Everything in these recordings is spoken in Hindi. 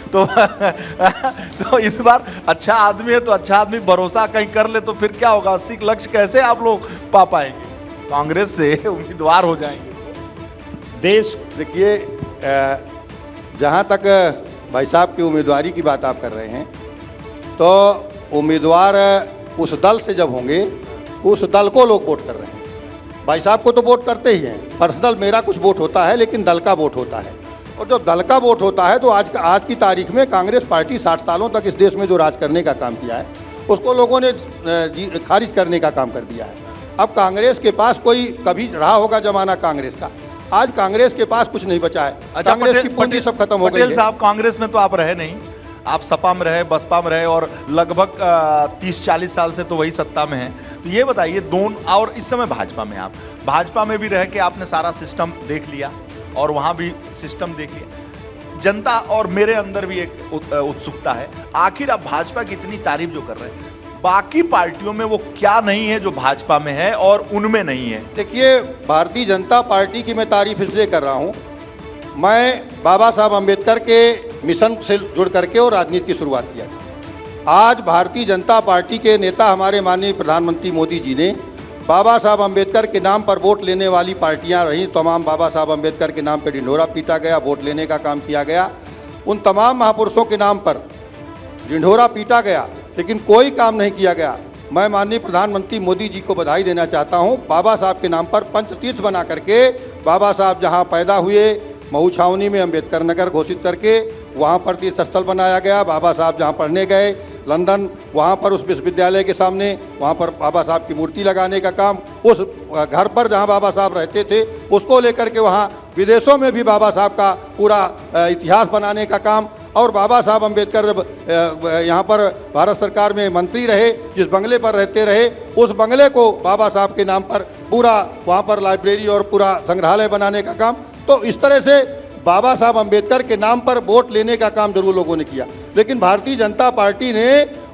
तो तो इस बार अच्छा आदमी है तो अच्छा आदमी भरोसा कहीं कर ले तो फिर क्या होगा, 80 लक्ष्य कैसे आप लोग पा पाएंगे? कांग्रेस से उम्मीदवार हो जाएंगे देश। देखिए, जहाँ तक भाई साहब की उम्मीदवारी की बात आप कर रहे हैं, तो उम्मीदवार उस दल से जब होंगे, उस दल को लोग वोट कर रहे हैं। भाई साहब को तो वोट करते ही हैं, पर्सनल मेरा कुछ वोट होता है, लेकिन दल का वोट होता है। और जब दल का वोट होता है तो आज की तारीख में कांग्रेस पार्टी 60 सालों तक इस देश में जो राज करने का काम किया है, उसको लोगों ने खारिज करने का काम कर दिया है। अब कांग्रेस के पास कोई, कभी रहा होगा जमाना कांग्रेस का, आज कांग्रेस के पास कुछ नहीं बचा है। अच्छा, कांग्रेस की पूंजी सब खत्म हो गई है। पटेल साहब, कांग्रेस में तो आप रहे नहीं, आप सपा में रहे, बसपा में रहे और लगभग 30-40 साल से तो वही सत्ता में है। तो ये बताइए, दोनों, और इस समय भाजपा में, आप भाजपा में भी रह के आपने सारा सिस्टम देख लिया और वहां भी सिस्टम देख लिया। जनता और मेरे अंदर भी एक उत्सुकता है, आखिर आप भाजपा की इतनी तारीफ जो कर रहे हैं, बाकी पार्टियों में वो क्या नहीं है जो भाजपा में है और उनमें नहीं है? देखिए, भारतीय जनता पार्टी की मैं तारीफ इसलिए कर रहा हूं, मैं बाबा साहब अंबेडकर के मिशन से जुड़ करके और राजनीति की शुरुआत किया था। आज भारतीय जनता पार्टी के नेता हमारे माननीय प्रधानमंत्री मोदी जी ने बाबा साहब अंबेडकर के नाम पर वोट लेने वाली पार्टियां रहीं, तमाम बाबा साहब अंबेडकर के नाम पर ढिंढोरा पीटा गया, वोट लेने का काम किया गया, उन तमाम महापुरुषों के नाम पर ढिंढोरा पीटा गया, लेकिन कोई काम नहीं किया गया। मैं माननीय प्रधानमंत्री मोदी जी को बधाई देना चाहता हूं, बाबा साहब के नाम पर पंचतीर्थ बना करके, बाबा साहब जहां पैदा हुए महू छावनी में अम्बेडकर नगर घोषित करके वहां पर तीर्थ स्थल बनाया गया। बाबा साहब जहां पढ़ने गए लंदन, वहां पर उस विश्वविद्यालय के सामने वहां पर बाबा साहब की मूर्ति लगाने का काम, उस घर पर जहां बाबा साहब रहते थे उसको लेकर के वहां विदेशों में भी बाबा साहब का पूरा इतिहास बनाने का काम। और बाबा साहब अंबेडकर जब यहाँ पर भारत सरकार में मंत्री रहे, जिस बंगले पर रहते रहे, उस बंगले को बाबा साहब के नाम पर पूरा वहाँ पर लाइब्रेरी और पूरा संग्रहालय बनाने का काम। तो इस तरह से बाबा साहब अंबेडकर के नाम पर वोट लेने का काम जरूर लोगों ने किया, लेकिन भारतीय जनता पार्टी ने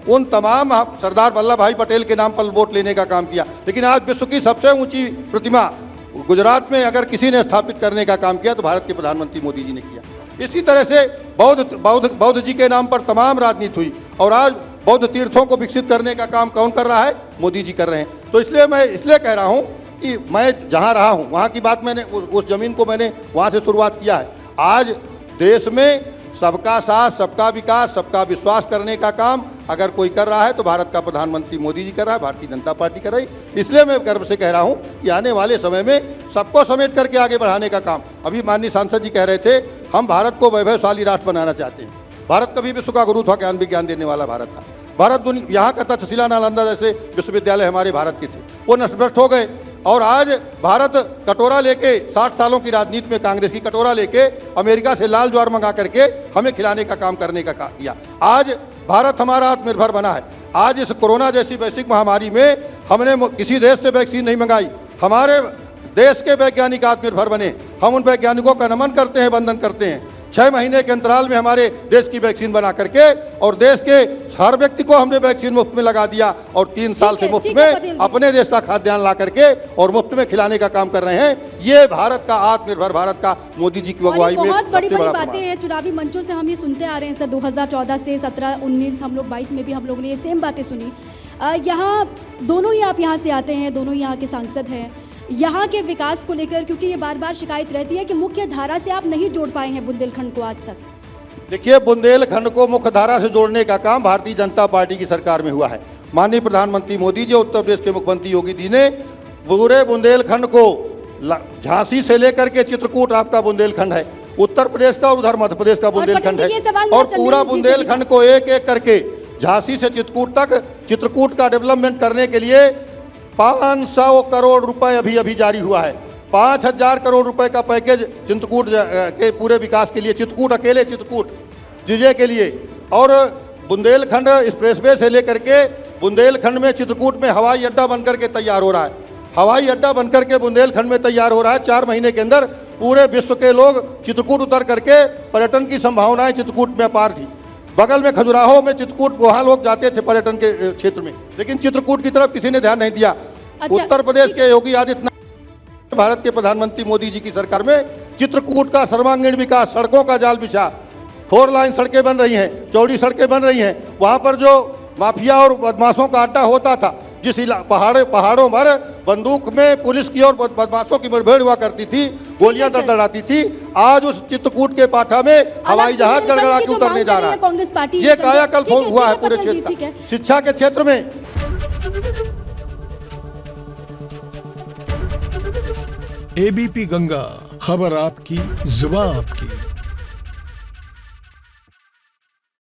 उन तमाम सरदार वल्लभ भाई पटेल के नाम पर वोट लेने का काम किया। लेकिन आज विश्व की सबसे ऊंची प्रतिमा गुजरात में अगर किसी ने स्थापित करने का काम किया तो भारत के प्रधानमंत्री मोदी जी ने किया। इसी तरह से बौद्ध जी के नाम पर तमाम राजनीति हुई और आज बौद्ध तीर्थों को विकसित करने का काम कौन कर रहा है? मोदी जी कर रहे हैं। तो इसलिए मैं कह रहा हूं कि मैं जहां रहा हूं वहां की बात मैंने, उस जमीन को मैंने वहां से शुरुआत किया है। आज देश में सबका साथ, सबका विकास, सबका विश्वास करने का काम अगर कोई कर रहा है तो भारत का प्रधानमंत्री मोदी जी कर रहा है, भारतीय जनता पार्टी कर रही है। इसलिए मैं गर्व से कह रहा हूं कि आने वाले समय में सबको समेट करके आगे बढ़ाने का काम, अभी माननीय सांसद जी कह रहे थे, हम भारत को वैभवशाली राष्ट्र बनाना चाहते हैं। भारत कभी विश्व का गुरु था, ज्ञान विज्ञान देने वाला भारत था। भारत यहाँ का तक्षशिला नालंदा जैसे विश्वविद्यालय हमारे भारत के थे, वो नष्ट हो गए। और आज भारत कटोरा लेके 60 सालों की राजनीति में कांग्रेस की कटोरा लेके अमेरिका से लाल ज्वार मंगा करके हमें खिलाने का काम करने का किया। आज भारत हमारा आत्मनिर्भर बना है। आज इस कोरोना जैसी वैश्विक महामारी में हमने किसी देश से वैक्सीन नहीं मंगाई, हमारे देश के वैज्ञानिक आत्मनिर्भर बने। हम उन वैज्ञानिकों का नमन करते हैं, वंदन करते हैं। 6 महीने के अंतराल में हमारे देश की वैक्सीन बना करके और देश के हर व्यक्ति को हमने वैक्सीन मुफ्त में लगा दिया और 3 साल से मुफ्त में अपने देश का खाद्यान्न ला करके और मुफ्त में खिलाने का काम कर रहे हैं। ये भारत का आत्मनिर्भर भारत का मोदी जी की अगुवाई में बहुत बड़ी बड़ी बातें हैं। चुनावी मंचों से हम ये सुनते आ रहे हैं सर, 2014 से 17, 19, हम लोग 22 में भी हम लोगों ने ये सेम बातें सुनी। यहाँ दोनों ही आप यहाँ से आते हैं, दोनों ही यहाँ के सांसद हैं। यहाँ के विकास को लेकर, क्योंकि ये बार बार शिकायत रहती है कि मुख्य धारा से आप नहीं जोड़ पाए हैं बुंदेलखंड को आज तक। देखिए, बुंदेलखंड को मुख्य धारा से जोड़ने का काम भारतीय जनता पार्टी की सरकार में हुआ है। माननीय प्रधानमंत्री मोदी जी, उत्तर प्रदेश के मुख्यमंत्री योगी जी ने पूरे बुंदेलखंड को, झांसी से लेकर के चित्रकूट आपका बुंदेलखंड है, उत्तर प्रदेश का, उधर मध्य प्रदेश का बुंदेलखंड है, और पूरा बुंदेलखंड को एक एक करके झांसी से चित्रकूट तक, चित्रकूट का डेवलपमेंट करने के लिए 500 करोड़ रुपए अभी जारी हुआ है। 5000 करोड़ रुपए का पैकेज चित्रकूट के पूरे विकास के लिए, चित्रकूट अकेले, चित्रकूट जिले के लिए। और बुंदेलखंड एक्सप्रेसवे से लेकर के बुंदेलखंड में, चित्रकूट में हवाई अड्डा बनकर के तैयार हो रहा है। हवाई अड्डा बनकर के बुंदेलखंड में तैयार हो रहा है। 4 महीने के अंदर पूरे विश्व के लोग चित्रकूट उतर करके, पर्यटन की संभावनाएं चित्रकूट में अपार थी। बगल में खजुराहो में चित्रकूट, वहां लोग जाते थे पर्यटन के क्षेत्र में, लेकिन चित्रकूट की तरफ किसी ने ध्यान नहीं दिया। उत्तर प्रदेश के योगी आदित्यनाथ, भारत के प्रधानमंत्री मोदी जी की सरकार में चित्रकूट का सर्वांगीण विकास, सड़कों का जाल बिछा, 4 लाइन सड़कें बन रही हैं, चौड़ी सड़कें बन रही हैं। वहां पर जो माफिया और बदमाशों का अड्डा होता था, जिस पहाड़ों पर बंदूक में पुलिस की और बदमाशों की मुठभेड़ हुआ करती थी, गोलियां दड़दड़ाती थी, आज उस चित्रकूट के पाठा में हवाई जहाज गड़गड़ा के उतरने जा रहा है। कांग्रेस पार्टी ये कायाकल्प हुआ है पूरे क्षेत्र का। शिक्षा के क्षेत्र में एबीपी गंगा, खबर आपकी, जुबान आपकी।